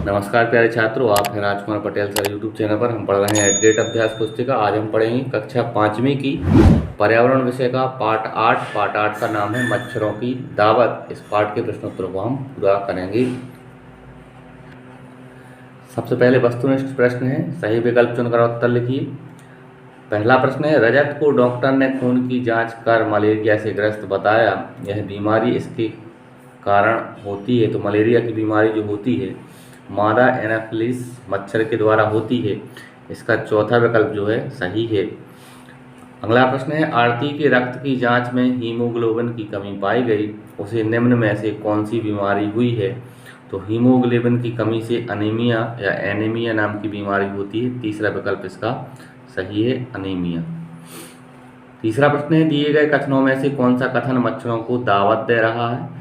नमस्कार प्यारे छात्रों, आप हैं Rajkumar Patel sir YouTube channel पर। हम पढ़ रहे हैं एडग्रेड अभ्यास पुस्तिका। आज हम पढ़ेंगे कक्षा 5वीं की पर्यावरण विषय का पाठ 8। पाठ 8 का नाम है मच्छरों की दावत। इस पाठ के प्रश्नोत्तरों को हम पूरा करेंगे। सबसे पहले वस्तुनिष्ठ प्रश्न है, सही विकल्प चुनकर उत्तर लिखिए। पहला प्रश्न है, रजत को डॉक्टर ने खून की जांच कर मलेरिया से ग्रस्त बताया। यह बीमारी इसके कारण होती है, तो मलेरिया की बीमारी जो होती है मादा एनाफिलिस मच्छर के द्वारा होती है। इसका चौथा विकल्प जो है सही है। अगला प्रश्न है, आरती के रक्त की जांच में हीमोग्लोबिन की कमी पाई गई। उसे निम्न में से कौन सी बीमारी हुई है? तो हीमोग्लोबिन की कमी से अनीमिया या एनीमिया नाम की बीमारी होती है। तीसरा विकल्प इसका सही है, अनीमिया। तीसरा प्रश्न है, दिए गए कथनों में से कौन सा कथन मच्छरों को दावत दे रहा है?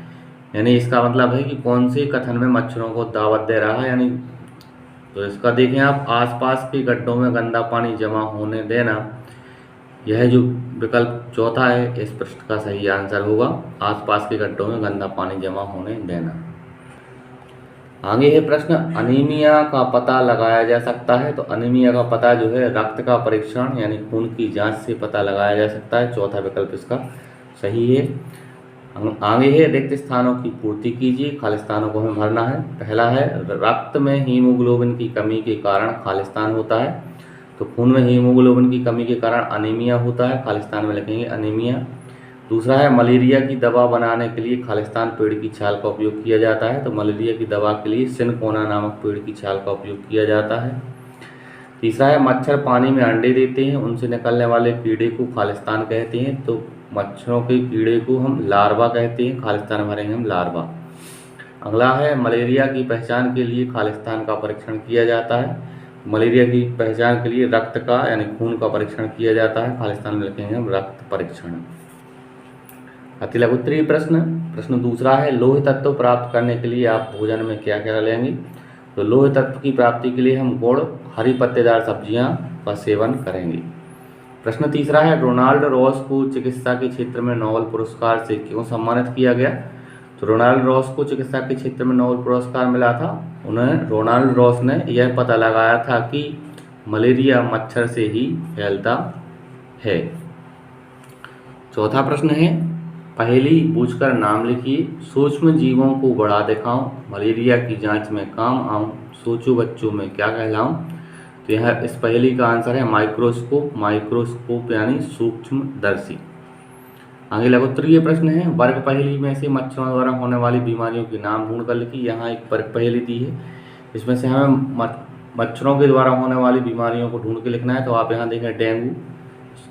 यानी इसका मतलब है कि कौन से कथन में मच्छरों को दावत दे रहा है। यानी तो इसका देखें आप, आसपास के गड्ढों में गंदा पानी जमा होने देना। यह जो विकल्प चौथा है इस प्रश्न का सही आंसर होगा, आसपास के गड्ढों में गंदा पानी जमा होने देना। आगे है प्रश्न, अनीमिया का पता लगाया जा सकता है। तो अनीमिया का पता जो है रक्त का परीक्षण यानी खून की जांच से पता लगाया जा सकता है। चौथा विकल्प इसका सही है। आगे है, रिक्त स्थानों की पूर्ति कीजिए। खालिस्तानों को हमें भरना है। पहला है, रक्त में हीमोग्लोबिन की कमी के कारण खालिस्तान होता है। तो खून में हीमोग्लोबिन की कमी के कारण अनीमिया होता है। खालिस्तान में लिखेंगे अनीमिया। दूसरा है, मलेरिया की दवा बनाने के लिए खालिस्तान पेड़ की छाल का उपयोग किया जाता है। तो मलेरिया की दवा के लिए सिनकोना नामक पेड़ की छाल का उपयोग किया जाता है। तीसरा है, मच्छर पानी में अंडे देते हैं, उनसे निकलने वाले कीड़े को खालिस्तान कहते हैं। तो मच्छरों के कीड़े को हम लार्वा कहते हैं, खालिस्तान भरेंगे हम लार्वा। अगला है, मलेरिया की पहचान के लिए खालिस्तान का परीक्षण किया जाता है। मलेरिया की पहचान के लिए रक्त का यानी खून का परीक्षण किया जाता है। खालिस्तान में लिखेंगे हम रक्त परीक्षण। अति लघुत्तरीय प्रश्न दूसरा है, लोह तत्व प्राप्त करने के लिए आप भोजन में क्या क्या लेंगे? तो लोह तत्व की प्राप्ति के लिए हम गुड़, हरी पत्तेदार सब्जियां का सेवन करेंगे। प्रश्न तीसरा है, रोनाल्ड रॉस को चिकित्सा के क्षेत्र में नोबेल पुरस्कार से क्यों सम्मानित किया गया? तो रोनाल्ड रॉस को चिकित्सा के क्षेत्र में नोबेल पुरस्कार मिला था। उन्हें रोनाल्ड रॉस ने यह पता लगाया था कि मलेरिया मच्छर से ही फैलता है। चौथा प्रश्न है, पहली पूछकर नाम लिखिए। सूक्ष्म जीवों को बड़ा दिखाऊं, मलेरिया की जांच में काम आऊं, सोचो बच्चों में क्या कहलाऊं? तो यह इस पहेली का आंसर है माइक्रोस्कोप। माइक्रोस्कोप यानी सूक्ष्मदर्शी। आगे लघुत्तरीय प्रश्न है, वर्ग पहेली में से मच्छरों द्वारा होने वाली बीमारियों के नाम ढूंढ कर लिखिए। यहाँ एक वर्ग पहेली दी है, इसमें से हमें मच्छरों के द्वारा होने वाली बीमारियों को ढूंढ के लिखना है। तो आप यहाँ देखें डेंगू,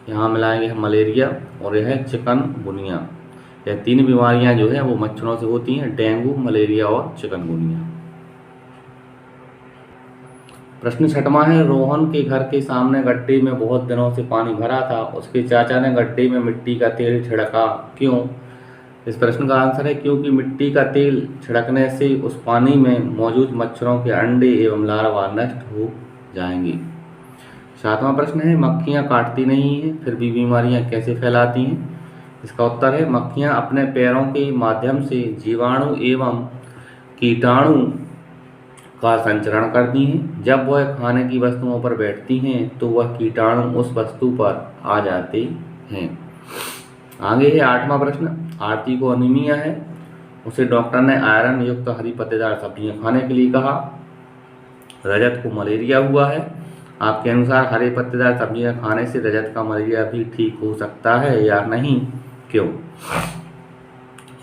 यहाँ मिलाएंगे हम मलेरिया, और यह चिकनगुनिया। यह तीन बीमारियां जो है वो मच्छरों से होती हैं, डेंगू, मलेरिया और चिकनगुनिया। प्रश्न छठवां है, रोहन के घर के सामने गड्ढे में बहुत दिनों से पानी भरा था। उसके चाचा ने गड्ढे में मिट्टी का तेल छिड़का, क्यों? इस प्रश्न का आंसर है क्योंकि मिट्टी का तेल छिड़कने से उस पानी में मौजूद मच्छरों के अंडे एवं लार्वा नष्ट हो जाएंगे। सातवां प्रश्न है, मक्खियां काटती नहीं हैं फिर भी बीमारियां कैसे फैलाती हैं? इसका उत्तर है, मक्खियां अपने पैरों के माध्यम से जीवाणु एवं कीटाणु का संचरण करती हैं। जब वह खाने की वस्तुओं पर बैठती हैं तो वह कीटाणु उस वस्तु पर आ जाते हैं। आगे है आठवां प्रश्न, आरती को अनीमिया है, उसे डॉक्टर ने आयरन युक्त हरी पत्तेदार सब्जियां खाने के लिए कहा। रजत को मलेरिया हुआ है, आपके अनुसार हरे पत्तेदार सब्जियां खाने से रजत का मलेरिया भी ठीक हो सकता है या नहीं, क्यों?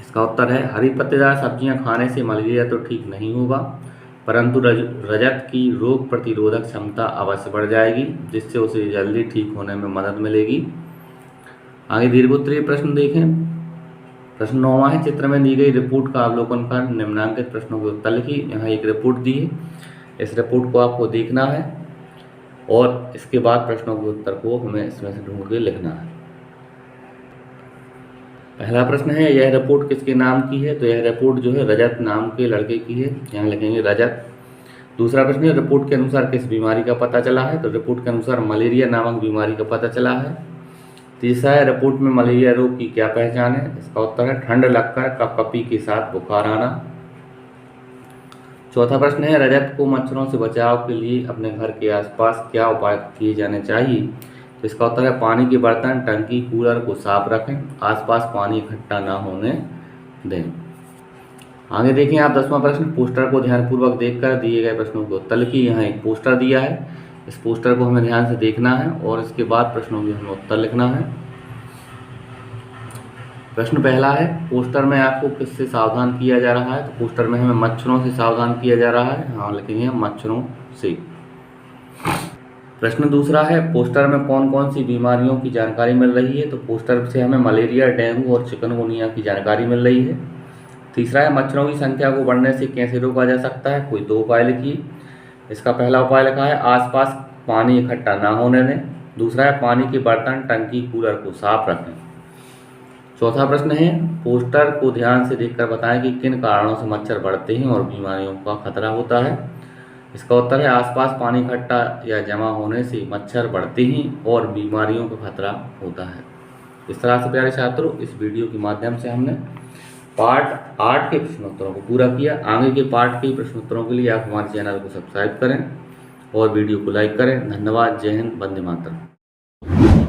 इसका उत्तर है, हरी पत्तेदार सब्जियां खाने से मलेरिया तो ठीक नहीं होगा, परंतु रजत की रोग प्रतिरोधक क्षमता अवश्य बढ़ जाएगी, जिससे उसे जल्दी ठीक होने में मदद मिलेगी। आगे दीर्घोत्तरीय प्रश्न देखें। प्रश्न 9वां है, चित्र में दी गई रिपोर्ट का अवलोकन कर निम्नलिखित प्रश्नों के उत्तर लिखिए। यहाँ एक रिपोर्ट दी है, इस रिपोर्ट को आपको देखना है और इसके बाद प्रश्नों के उत्तर को हमें इसमें से ढूंढ के लिखना है। पहला प्रश्न है, यह रिपोर्ट किसके नाम की है? तो यह रिपोर्ट जो है रजत नाम के लड़के की है, यहाँ लिखेंगे रजत। दूसरा प्रश्न है, रिपोर्ट के अनुसार किस बीमारी का पता चला है? तो रिपोर्ट के अनुसार मलेरिया नामक बीमारी का पता चला है। तीसरा है, रिपोर्ट में मलेरिया रोग की क्या पहचान है? इसका उत्तर है, ठंड लगकर कपकपी के साथ बुखार आना। चौथा प्रश्न है, रजत को मच्छरों से बचाव के लिए अपने घर के आसपास क्या उपाय किए जाने चाहिए? तो इसका उत्तर है पानी के बर्तन, टंकी, कूलर को साफ रखें, आसपास पानी इकट्ठा ना होने दें। आगे देखें आप 10वां प्रश्न, पोस्टर को ध्यानपूर्वक देखकर दिए गए प्रश्नों के उत्तर लिखिए। यहाँ एक पोस्टर दिया है, इस पोस्टर को हमें ध्यान से देखना है और इसके बाद प्रश्नों के हमें उत्तर लिखना है। प्रश्न पहला है, पोस्टर में आपको किससे सावधान किया जा रहा है? तो पोस्टर में हमें मच्छरों से सावधान किया जा रहा है। हाँ लिखेंगे मच्छरों से। प्रश्न दूसरा है, पोस्टर में कौन कौन सी बीमारियों की जानकारी मिल रही है? तो पोस्टर से हमें मलेरिया, डेंगू और चिकनगुनिया की जानकारी मिल रही है। तीसरा है, मच्छरों की संख्या को बढ़ने से कैसे रोका जा सकता है? कोई 2 उपाय लिखिए। इसका पहला उपाय लिखा है आसपास पानी इकट्ठा ना होने दें। दूसरा है पानी के बर्तन, टंकी, कूलर को साफ रखें। चौथा प्रश्न है, पोस्टर को ध्यान से देखकर बताएं कि किन कारणों से मच्छर बढ़ते हैं और बीमारियों का खतरा होता है। इसका उत्तर है आसपास पानी इकट्ठा या जमा होने से मच्छर बढ़ते हैं और बीमारियों का खतरा होता है। इस तरह से प्यारे छात्रों, इस वीडियो के माध्यम से हमने पार्ट 8 के प्रश्नोत्तरों को पूरा किया। आगे के पार्ट के प्रश्नोत्तरों के लिए आप हमारे चैनल को सब्सक्राइब करें और वीडियो को लाइक करें। धन्यवाद। जय हिंद। वंदे मातरम।